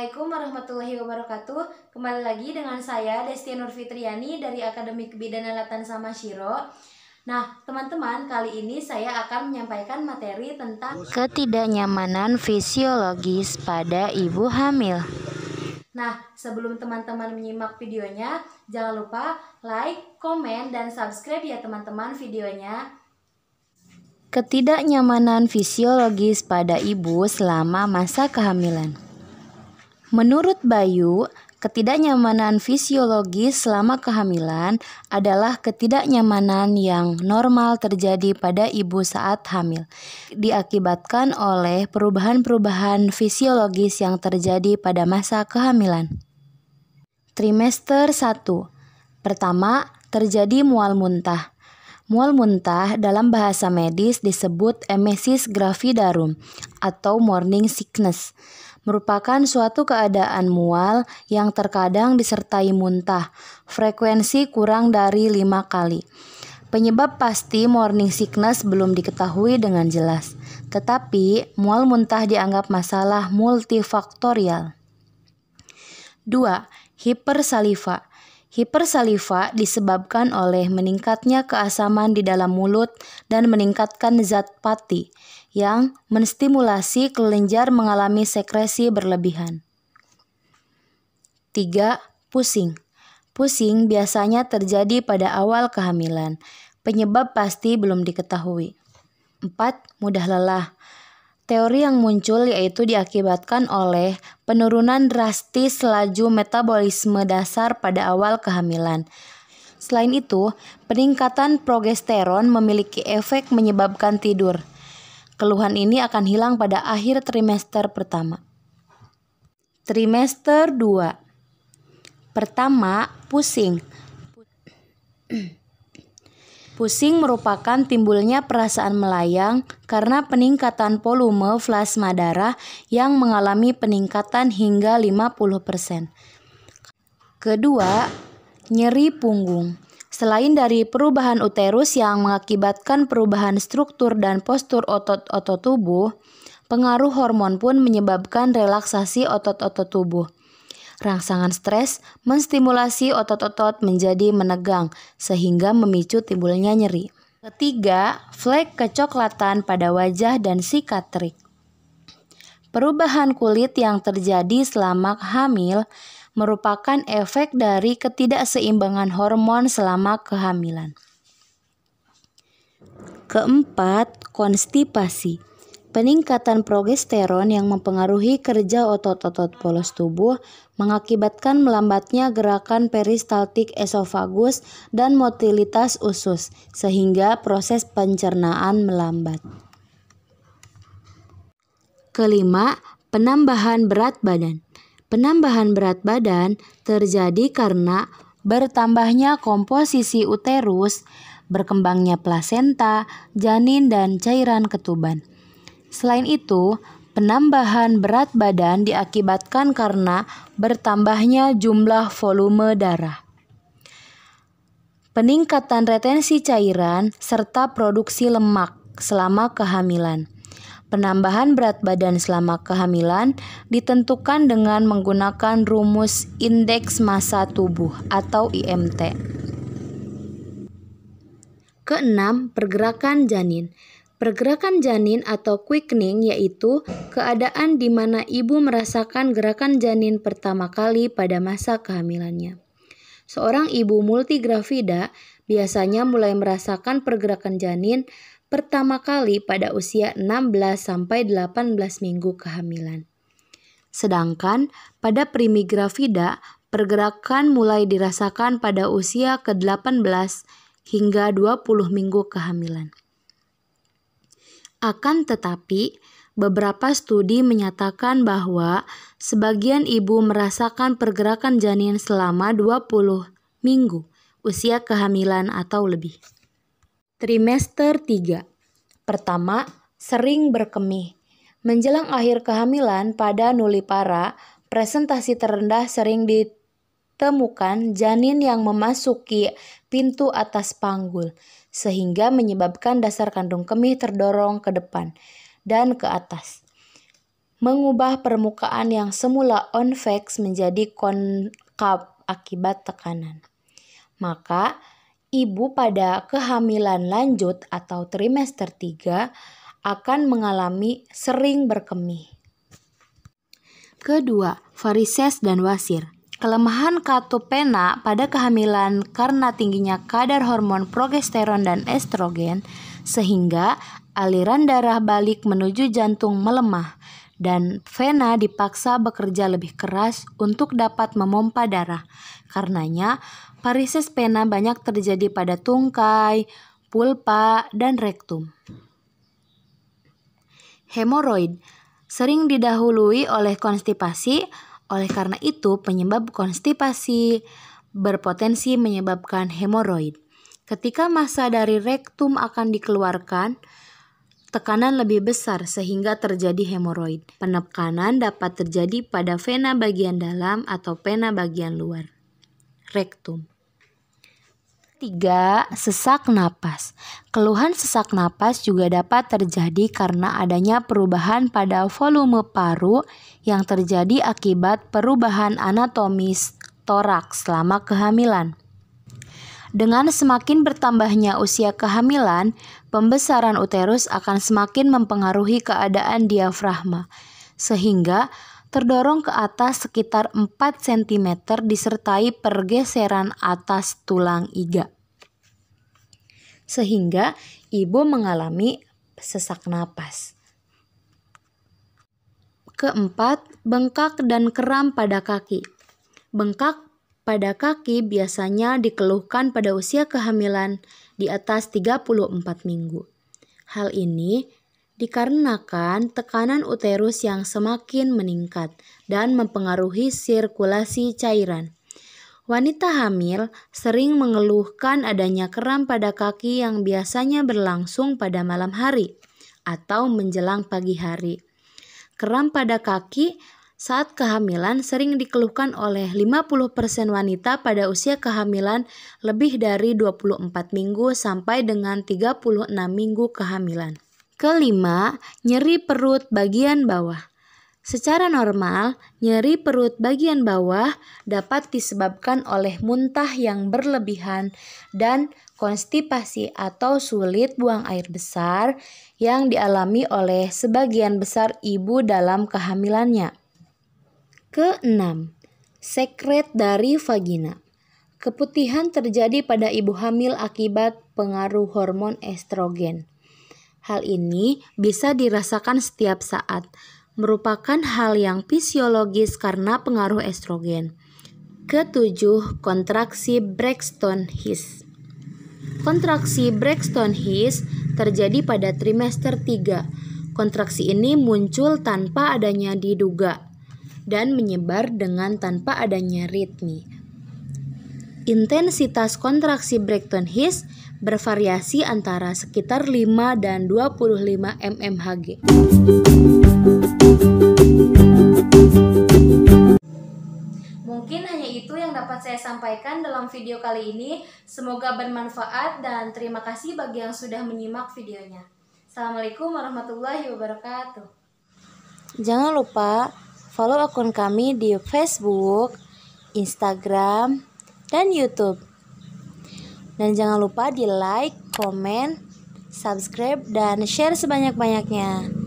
Assalamualaikum warahmatullahi wabarakatuh. Kembali lagi dengan saya Desti Nurfitriani dari Akademi Kebidanan Latan Sama Shiro. Nah, teman-teman, kali ini saya akan menyampaikan materi tentang ketidaknyamanan fisiologis pada ibu hamil. Nah, sebelum teman-teman menyimak videonya, jangan lupa like, komen, dan subscribe ya teman-teman videonya. Ketidaknyamanan fisiologis pada ibu selama masa kehamilan. Menurut Bayu, ketidaknyamanan fisiologis selama kehamilan adalah ketidaknyamanan yang normal terjadi pada ibu saat hamil, diakibatkan oleh perubahan-perubahan fisiologis yang terjadi pada masa kehamilan. Trimester 1. Pertama, terjadi mual muntah. Mual muntah dalam bahasa medis disebut emesis gravidarum atau morning sickness. Merupakan suatu keadaan mual yang terkadang disertai muntah, frekuensi kurang dari 5 kali. Penyebab pasti morning sickness belum diketahui dengan jelas, tetapi mual muntah dianggap masalah multifaktorial. 2. Hipersaliva. Hipersaliva disebabkan oleh meningkatnya keasaman di dalam mulut dan meningkatkan zat pati yang menstimulasi kelenjar mengalami sekresi berlebihan. 3. Pusing. Pusing biasanya terjadi pada awal kehamilan. Penyebab pasti belum diketahui. 4. Mudah lelah. Teori yang muncul yaitu diakibatkan oleh penurunan drastis laju metabolisme dasar pada awal kehamilan. Selain itu, peningkatan progesteron memiliki efek menyebabkan tidur. Keluhan ini akan hilang pada akhir trimester pertama. Trimester 2. Pertama, pusing. Pusing merupakan timbulnya perasaan melayang karena peningkatan volume plasma darah yang mengalami peningkatan hingga 50%. Kedua, nyeri punggung. Selain dari perubahan uterus yang mengakibatkan perubahan struktur dan postur otot-otot tubuh, pengaruh hormon pun menyebabkan relaksasi otot-otot tubuh. Rangsangan stres menstimulasi otot-otot menjadi menegang sehingga memicu timbulnya nyeri. Ketiga, flek kecoklatan pada wajah dan sikatrik. Perubahan kulit yang terjadi selama hamil merupakan efek dari ketidakseimbangan hormon selama kehamilan. Keempat, konstipasi. Peningkatan progesteron yang mempengaruhi kerja otot-otot polos tubuh mengakibatkan melambatnya gerakan peristaltik esofagus dan motilitas usus, sehingga proses pencernaan melambat. Kelima, penambahan berat badan. Penambahan berat badan terjadi karena bertambahnya komposisi uterus, berkembangnya plasenta, janin, dan cairan ketuban. Selain itu, penambahan berat badan diakibatkan karena bertambahnya jumlah volume darah, peningkatan retensi cairan, serta produksi lemak selama kehamilan. Penambahan berat badan selama kehamilan ditentukan dengan menggunakan rumus indeks massa tubuh atau IMT. Keenam, pergerakan janin. Pergerakan janin atau quickening yaitu keadaan di mana ibu merasakan gerakan janin pertama kali pada masa kehamilannya. Seorang ibu multigravida biasanya mulai merasakan pergerakan janin pertama kali pada usia 16-18 minggu kehamilan. Sedangkan pada primigravida, pergerakan mulai dirasakan pada usia ke-18 hingga 20 minggu kehamilan. Akan tetapi, beberapa studi menyatakan bahwa sebagian ibu merasakan pergerakan janin selama 20 minggu usia kehamilan atau lebih. Trimester 3. Pertama, sering berkemih. Menjelang akhir kehamilan pada nulipara, presentasi terendah sering ditemukan janin yang memasuki pintu atas panggul, sehingga menyebabkan dasar kandung kemih terdorong ke depan dan ke atas. mengubah permukaan yang semula convex menjadi konkav akibat tekanan. Maka, ibu pada kehamilan lanjut atau trimester 3 akan mengalami sering berkemih. Kedua, varises dan wasir. Kelemahan katopena pada kehamilan karena tingginya kadar hormon progesteron dan estrogen, sehingga aliran darah balik menuju jantung melemah dan vena dipaksa bekerja lebih keras untuk dapat memompa darah. Karenanya, varises pena banyak terjadi pada tungkai, pulpa, dan rektum. Hemoroid sering didahului oleh konstipasi. Oleh karena itu, penyebab konstipasi berpotensi menyebabkan hemoroid. Ketika massa dari rektum akan dikeluarkan, tekanan lebih besar sehingga terjadi hemoroid. Penekanan dapat terjadi pada vena bagian dalam atau vena bagian luar rektum. 3. Sesak napas. Keluhan sesak napas juga dapat terjadi karena adanya perubahan pada volume paru yang terjadi akibat perubahan anatomis toraks selama kehamilan. Dengan semakin bertambahnya usia kehamilan, pembesaran uterus akan semakin mempengaruhi keadaan diafragma, sehingga terdorong ke atas sekitar 4 cm disertai pergeseran atas tulang iga, sehingga ibu mengalami sesak napas. Keempat, bengkak dan kram pada kaki. Bengkak pada kaki biasanya dikeluhkan pada usia kehamilan di atas 34 minggu. Hal ini dikarenakan tekanan uterus yang semakin meningkat dan mempengaruhi sirkulasi cairan. Wanita hamil sering mengeluhkan adanya kram pada kaki yang biasanya berlangsung pada malam hari atau menjelang pagi hari. Kram pada kaki saat kehamilan sering dikeluhkan oleh 50% wanita pada usia kehamilan lebih dari 24 minggu sampai dengan 36 minggu kehamilan. Kelima, nyeri perut bagian bawah. Secara normal, nyeri perut bagian bawah dapat disebabkan oleh muntah yang berlebihan dan konstipasi atau sulit buang air besar yang dialami oleh sebagian besar ibu dalam kehamilannya. Keenam, sekret dari vagina. Keputihan terjadi pada ibu hamil akibat pengaruh hormon estrogen. Hal ini bisa dirasakan setiap saat, merupakan hal yang fisiologis karena pengaruh estrogen. Ketujuh, kontraksi Braxton-Hicks. Kontraksi Braxton-Hicks terjadi pada trimester 3. Kontraksi ini muncul tanpa adanya diduga dan menyebar dengan tanpa adanya ritmi. Intensitas kontraksi Braxton-Hicks bervariasi antara sekitar 5 dan 25 mmHg. Mungkin hanya itu yang dapat saya sampaikan dalam video kali ini. Semoga bermanfaat dan terima kasih bagi yang sudah menyimak videonya. Assalamualaikum warahmatullahi wabarakatuh. Jangan lupa follow akun kami di Facebook, Instagram, dan YouTube. Dan jangan lupa di like, komen, subscribe, dan share sebanyak-banyaknya.